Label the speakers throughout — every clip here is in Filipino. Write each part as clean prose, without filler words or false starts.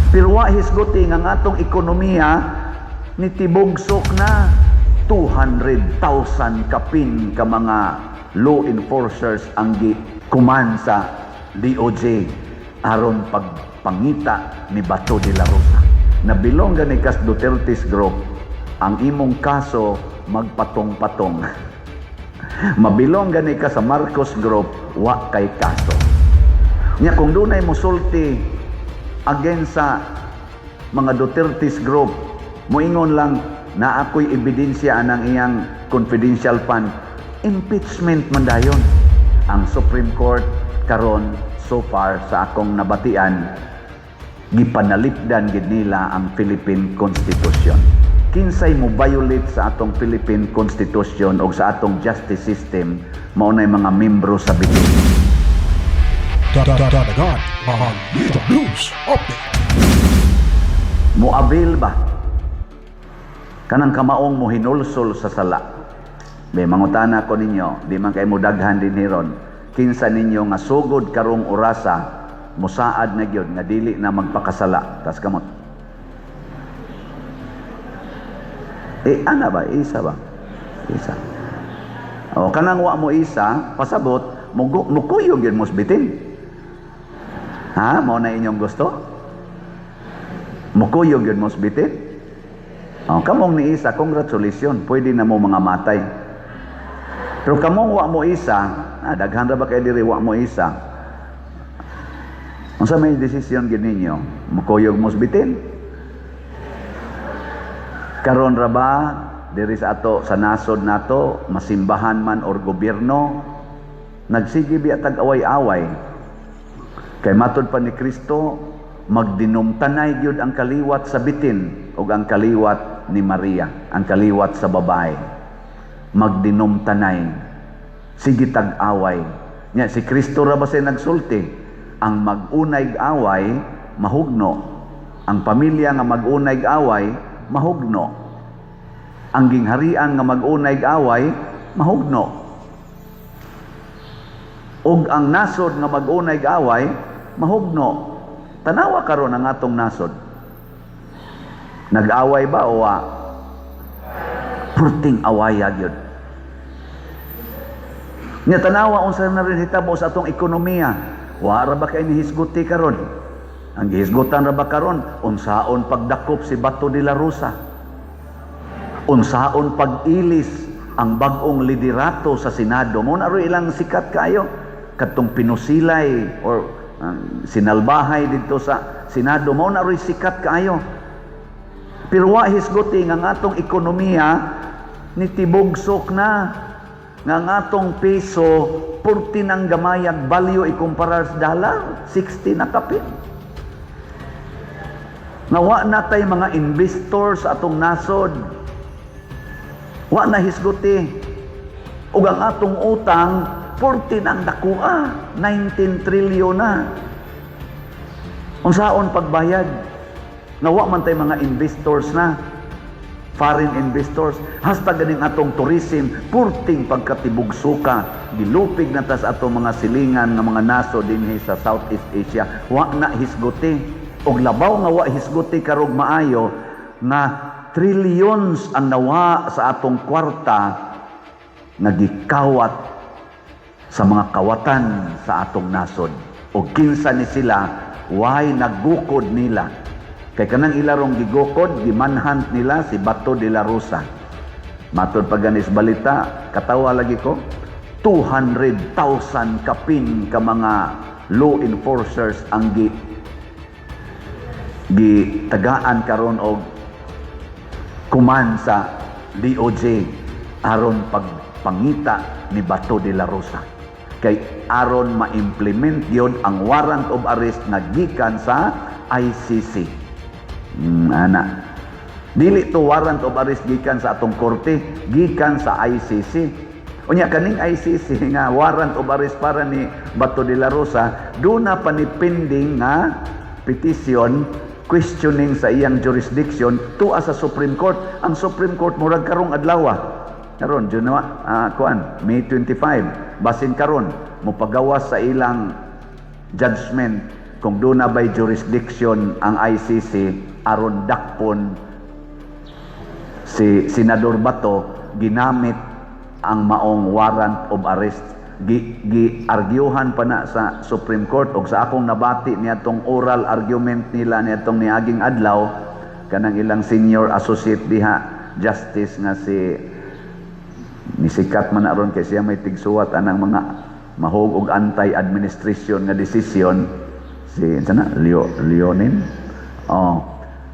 Speaker 1: Pero wa hisguti nga atong ekonomiya nitibugsok na 200,000 kapin ka mga law enforcers ang gikuman sa DOJ aron pagpangita ni Bato de la Rosa. Nabilong gani kas Duterte's group, ang imong kaso magpatong-patong. Mabilong gani ka sa Marcos group, wa kay kaso. Nya kung dunay mosulti against sa mga Duterte's group, moingon lang na ako'y ebidensya anang iyang confidential fund, impeachment man dayon. Ang Supreme Court karon so far sa akong nabatian, gipanalipdan gid nila ang Philippine Constitution. Kinsay mo violate sa atong Philippine Constitution o sa atong justice system, mao nay mga membro sa bitin.
Speaker 2: Dadagan ang Dito News Update.
Speaker 1: Moabil ba kanang kamaong mo hinulsol sa sala? May mangutana ko ninyo, di man kay mo daghan din hiron, kinsa ninyo nga sugod karong orasa musaad na gyud nga dili na magpakasala tas kamot. Ana ba isa ba? Isa. O kanang wa mo isa, pasabot mukuyog yun mos bitin. Ha, mao na inyong gusto? Mukuyog yun mos bitin. O kamong ni isa, congratulations, pwede na mo mga matay. Pero kamong wa mo isa, daghan ra ba kay diri wa mo isa? Unsa may desisyon gid ninyo? Mukuyog mos bitin? Karon ra ba diri sa ato sa nasod nato, masimbahan man or gobyerno, nagsige biya tag-away-away. Kay matud pa ni Kristo, magdinumtanay gyud ang kaliwat sa bitin ug ang kaliwat ni Maria, ang kaliwat sa babae. Magdinumtanay, sige tag-away. Nya si Kristo ra ba say nagsulti, ang mag-unay-away mahugno. Ang pamilya nga mag-unay-away mahugno. Ang gingharian nga mag-unay-away mahugno. Ug ang nasod nga mag-unay-away mahugno. Tanawa karon ang atong nasod. Nag-away ba o wa? Purting awaya gyud. Nya tanawa unsa na rin hitabo sa atong ekonomiya. Wa ra ba kay nihisguti karon? Ang gihisgutan ra ba karon unsaon pagdakop si Bato de la Rosa? Unsaon pag-ilis ang bag-ong liderato sa Senado? Mo na ro ilang sikat kayo kadtong pinusilay or sinalbahay dito sa Senado, mao na ro sikat kayo. Pero wa hisguti nga atong ekonomiya nitibugsok na nga atong peso 40 nang gamayag value ikumpara sa dollar 60 na kapit. Nga wa natay mga investor sa atong nasod. Wa na hisguti. Ug ang atong utang 40 nang dakua, 19 trilyon na. Unsaon pagbayad? Nga wa man tay mga investors na, foreign investors. Hasta ganing atong tourism, purting pagkatibugsuka, gilupig na tas atong mga silingan nga mga nasod dinhi sa Southeast Asia. Wa na hisguti. Og labaw nga wa hisguti karog maayo nga trillions ang nawa sa atong kwarta nga gikawat sa mga kawatan sa atong nasod. O kinsa ni sila why nagukod nila. Kay kanang ilarong gigukod, gimanhunt nila si Bato de la Rosa. Matod pa ganis balita, katawa lagi ko, 200,000 kapin ka mga law enforcers ang gitagaan karon og kuman sa DOJ aron pagpangita ni Bato de la Rosa. Kay aron ma-implement gyud ang warrant of arrest na gikan sa ICC. Ana. Dili to warrant of arrest gikan sa atong korte, gikan sa ICC. Unya kaning ICC nga warrant of arrest para ni Bato de la Rosa, do na pa ni pending nga petition questioning sa iyang jurisdiction to sa Supreme Court. Ang Supreme Court murag karong adlaw. Karon May 25, basin karon mopagawas sa ilang judgment kung doon na ba'y jurisdiction ang ICC aron dakpon si Senador Bato ginamit ang maong warrant of arrest. Gi-arguhan pa na sa Supreme Court og sa akong nabati niya tong oral argument nila nitong niaging adlaw kanang ilang senior associate diha justice nga si nisikat man aron kay siya may tigsuwat anang mga mahug og anti-administration nga desisyon si sana Leonin.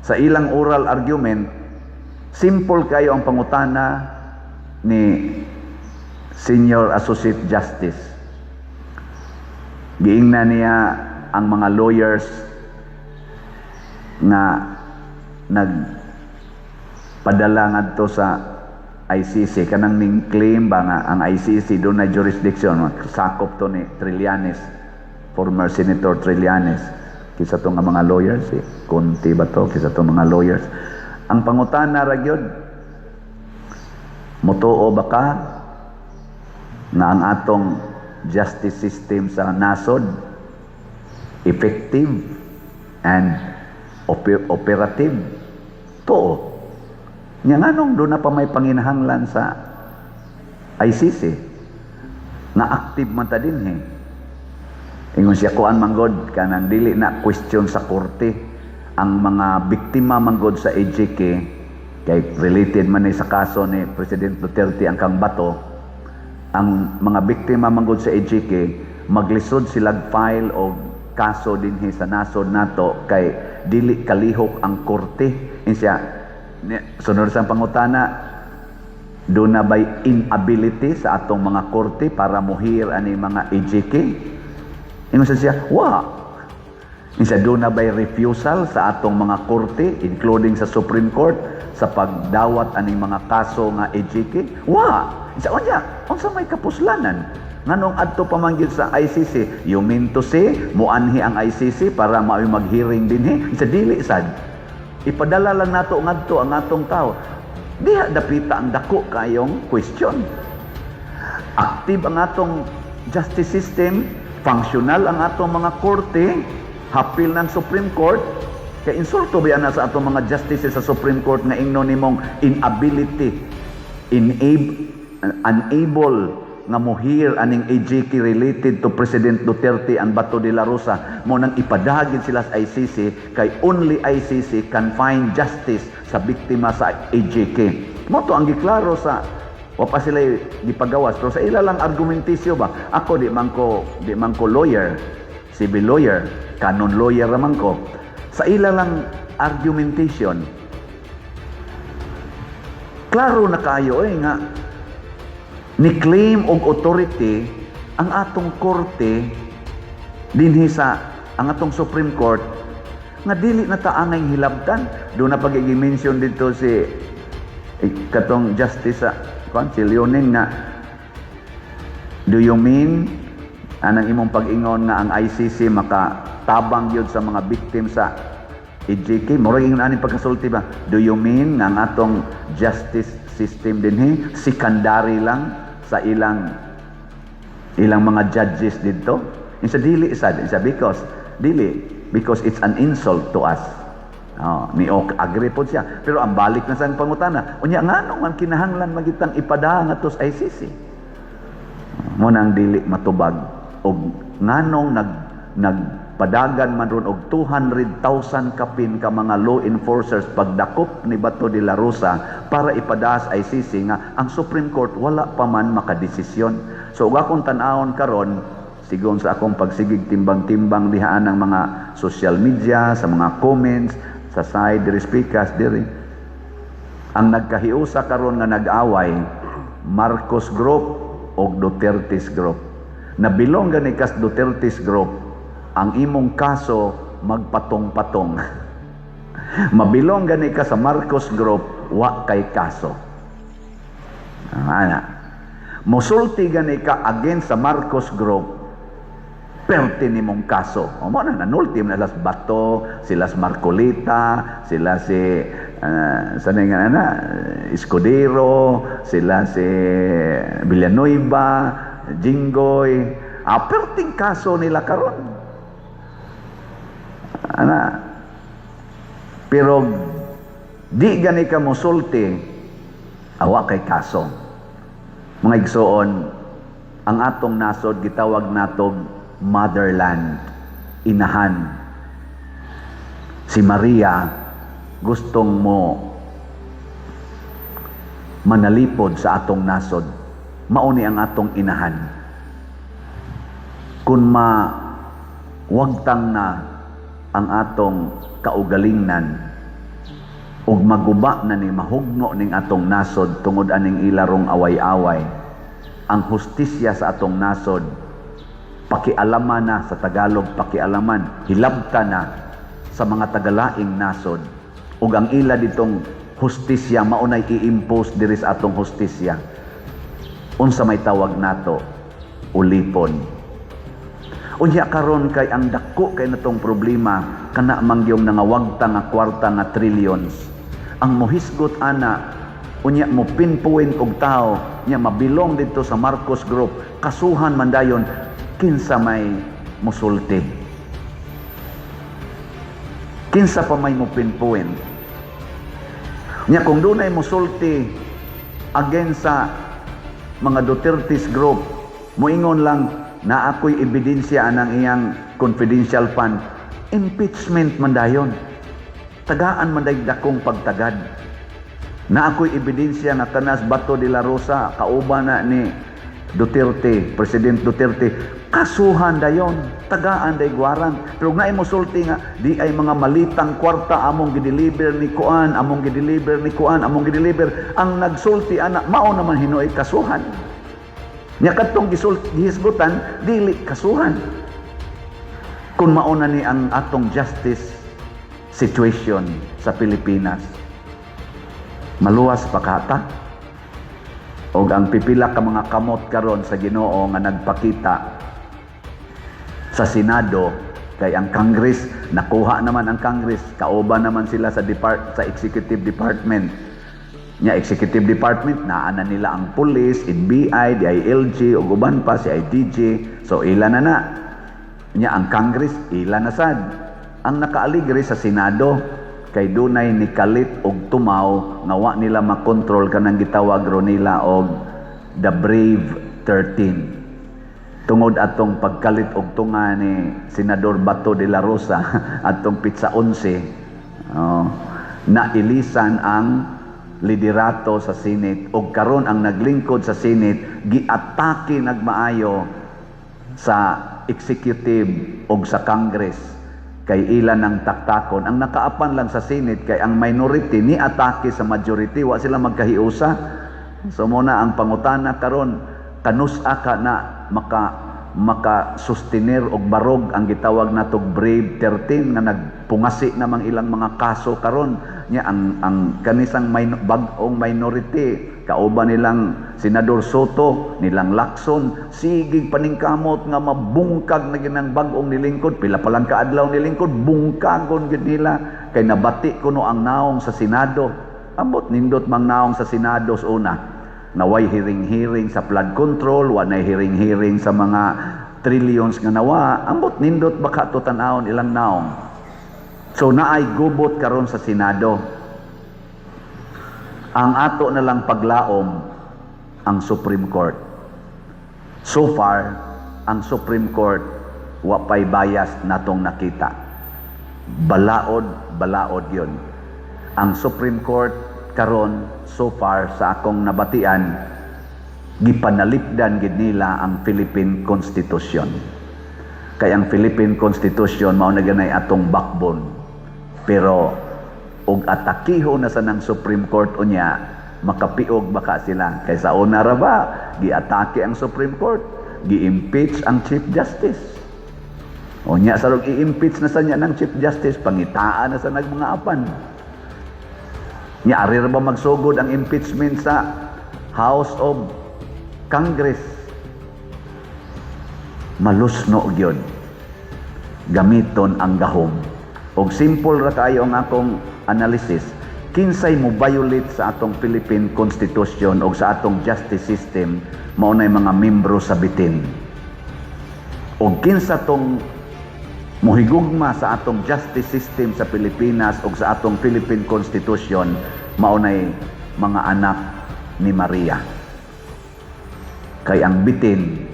Speaker 1: Sa ilang oral argument simple kayo ang pangutana ni Senior Associate Justice. Giingna niya ang mga lawyers na nagpadala ngadto sa ICC kanang ning claim ba nga ang ICC doon na jurisdiction sakop to ni Trillanes, former Senator Trillanes. Kisa to nga mga lawyers Conti ba to kisa to mga lawyers. Ang pangutana ra gyud motoo ba ka na ang atong justice system sa nasod effective and operative? Too. Nya nganong doon na pa may panginahanglan sa ICC na active man ta dinhi. Ingon siya kuan manggod kanang dili na question sa korte ang mga biktima manggod sa EJK kay related man ni sa kaso ni President Duterte ang kang Bato. Ang mga biktima manggod sa EJK maglisod sila file o kaso dinhi sa nasod nato kay dili kalihok ang korte. Insya sunod sa pangutana doon na ba'y inability sa atong mga korte para muhir ani mga EJK? Ingon siya insya doon na ba'y refusal sa atong mga korte including sa Supreme Court sa pagdawat ani mga kaso nga EJK? Isa unya, unsa may kapuslanan? Nganong adto pamanggid sa ICC? You mean to say, muanhi ang ICC para mag-hearing dinhi? Isa dili sad. Ipadala lang nato ngadto ang atong tao. Diha dapita ang dako kayong question. Active ang atong justice system, functional ang atong mga korte, hapil ng Supreme Court. Kaya insulto ba yan sa atong mga justices sa Supreme Court nga ingnon nimong inability, unable nga muhir aning EJK related to President Duterte and Bato de la Rosa mo nang ipadagin sila sa ICC kay only ICC can find justice sa biktima sa EJK. Mo to ang giklaro sa wa pa sila gipagawas pero sa ila lang argumentasyo ba ako di man ko lawyer, civil lawyer, canon lawyer raman ko. Sa ila lang argumentation klaro na kayo nga ni-claim og authority ang atong korte dinhi sa ang atong Supreme Court nga dili na ta angay hilabtan. Doon na pag-i-mention dito si katong justice sa si Leonin nga do you mean anang imong pag-ingon nga ang ICC makatabang yun sa mga victim sa EJK? Murag ingon aning pagkasulti ba? Do you mean nga ang atong justice system dinhi secondary lang sa ilang mga judges dito? Insa dili sad, insa because it's an insult to us. Ni agree po siya. Pero ang balik na sa pangutana, unya nganong man kinahanglan magitang ipada nga tos ICC? Mo nang dili matubag og nganong nagpadagan man ron og 200,000 kapin ka mga law enforcers pagdakop ni Bato de la Rosa para ipadaas ICC nga ang Supreme Court wala pa man makadesisyon. So ug akong tan-awon karon sigon sa akong pagsigig timbang-timbang dihaan ng mga social media, sa mga comments, sa side diri speakers diri. Ang nagkahiusa karon nga nag-away Marcos Group og Duterte's Group. Nabilong gani kas Duterte's Group ang imong kaso magpatong-patong. Mabilong gani ka sa Marcos Group, wa kay kaso. Musulti gani ka against sa Marcos Group, perte nimong kaso. O mo na nanulti na las Bato, sila Marcolita, sila si sanay nga na Escudero, sila si Villanueva, Jinggoy, perting kaso nila karon. ana. Pero di gani ka mosulti, awa kay kaso. Mga igsoon, ang atong nasod gitawag natog motherland, inahan. Si Maria gustong mo manalipod sa atong nasod. Mauni ang atong inahan. Kung wagtang na ang atong kaugalingnan ug maguba na ni mahugno ning atong nasod tungod aning ilarong away-away, ang hustisya sa atong nasod pakialaman na, sa Tagalog pakialaman, hilabta na sa mga tagalaing nasod, ug ang ila ditong hustisya maunay i-impose diri sa atong hustisya. Unsa may tawag nato? Ulipon. Unya karon kay ang dako kay natong problema kana mangyong nangawagta nga kwarta nga trillions. Ang mohisgot ana unya mo pinpoint og tao nya mabilong dito sa Marcos Group, kasuhan man dayon kinsa may musulti. Kinsa pa may mo pinpoint. Nya kung dunay musulti against sa mga Duterte's group, moingon lang na ako'y ebidensya anang iyang confidential fund, impeachment man dayon. Tagaan man dayon dakong pagtagad. Na ako'y ebidensya nga kanas Bato de la Rosa, kauban na ni Duterte, President Duterte, kasuhan dayon, tagaan day guaran. Pero nga musulti nga, di ay mga malitang kwarta among gideliver ni Kuan, among gideliver ni Kuan, among gideliver. Ang nagsulti anak, mao naman hinuoy kasuhan. Nya katong gihisgutan dili kasuhan. Kung mauna ni ang atong justice situation sa Pilipinas, maluwas pa kata. Og ang pipila ka mga kamot karon sa Ginoo nga nagpakita sa Senado, kay ang Congress nakuha naman, ang Congress kauban naman sila sa executive department. Nya executive department naa na nila ang police, NBI, DILG ug uban pa si ITG. So ila na. Nya ang Congress ila na sad. Ang nakaaligre sa Senado kay dunay ni kalit og tumaw nga wa nila makontrol kanang gitawag ro nila og the Brave 13. Tungod atong pagkalit og tunga ni Senador Bato de la Rosa atong pitsa 11, nailisan ang liderato sa Senate, ug karon ang naglingkod sa Senate giatake nagmaayo sa executive ug sa Congress kay ilan ng taktakon. Ang nakaapan lang sa Senate kay ang minority ni atake sa majority, wa sila magkahiusa. So muna ang pangutana karon, kanusa ka na maka sustenir og barog ang gitawag natog Brave 13 nga nagpungasi namang ilang mga kaso karon. Nya ang kanisang bag-ong minority kauban nilang Senador Soto, nilang Lacson, sigig paningkamot nga mabungkag na ginang bag-ong nilingkod, pila pa lang kaadlaw nilingkod, bungkagon gid nila kay nabati kuno ang naong sa Senado. Ambot nindot mang naong sa Senado sa una, naway hearing-hearing sa flood control, wa nay hearing-hearing sa mga trillions nga nawa, ambot nindot baka to tan-awon ilang naong. So naay gubot karon sa Senado. Ang ato na lang paglaom ang Supreme Court. So far, ang Supreme Court wa pay bias natong nakita. Balaod yun. Ang Supreme Court karon so far sa akong nabatian, gipanalipdan gid nila ang Philippine Constitution. Kay ang Philippine Constitution mao na ganay atong backbone. Pero og atakiho na sa ng Supreme Court unya, makapiog baka sila. Kay sa una ra ba giatake ang Supreme Court, gi-impeach ang Chief Justice. Unya sarog i-impeach na sa niya ng Chief Justice, pangitaan na sa nagmanga apan. Nya ari ra ba magsugod ang impeachment sa House of Congress? Malusno gyud. Gamiton ang gahom. Og simple ra kayo ang akong analysis, kinsay mo violate sa atong Philippine Constitution o sa atong justice system, maunay mga membro sa bitin. O kinsa tong Muhigugma sa atong justice system sa Pilipinas o sa atong Philippine Constitution, maunay mga anak ni Maria. Kay ang bitin,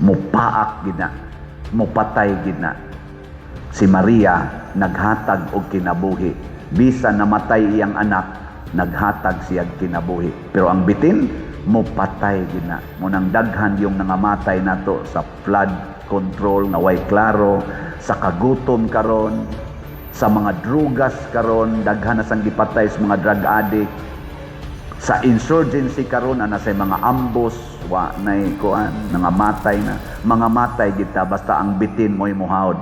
Speaker 1: mupaak gina, mupatay gina. Si Maria naghatag og kinabuhi. Bisan namatay iyang anak, naghatag siya og kinabuhi. Pero ang bitin, mupatay gina. Munang daghan yung nangamatay nato sa flood control na way klaro, sa kagutom karon, sa mga drugas karon, daghan na sang gipatay sa mga drug addict, sa insurgency karon ana say mga ambush wa nay kuan nangamatay na mga matay kita basta ang bitin mo'y muhawd.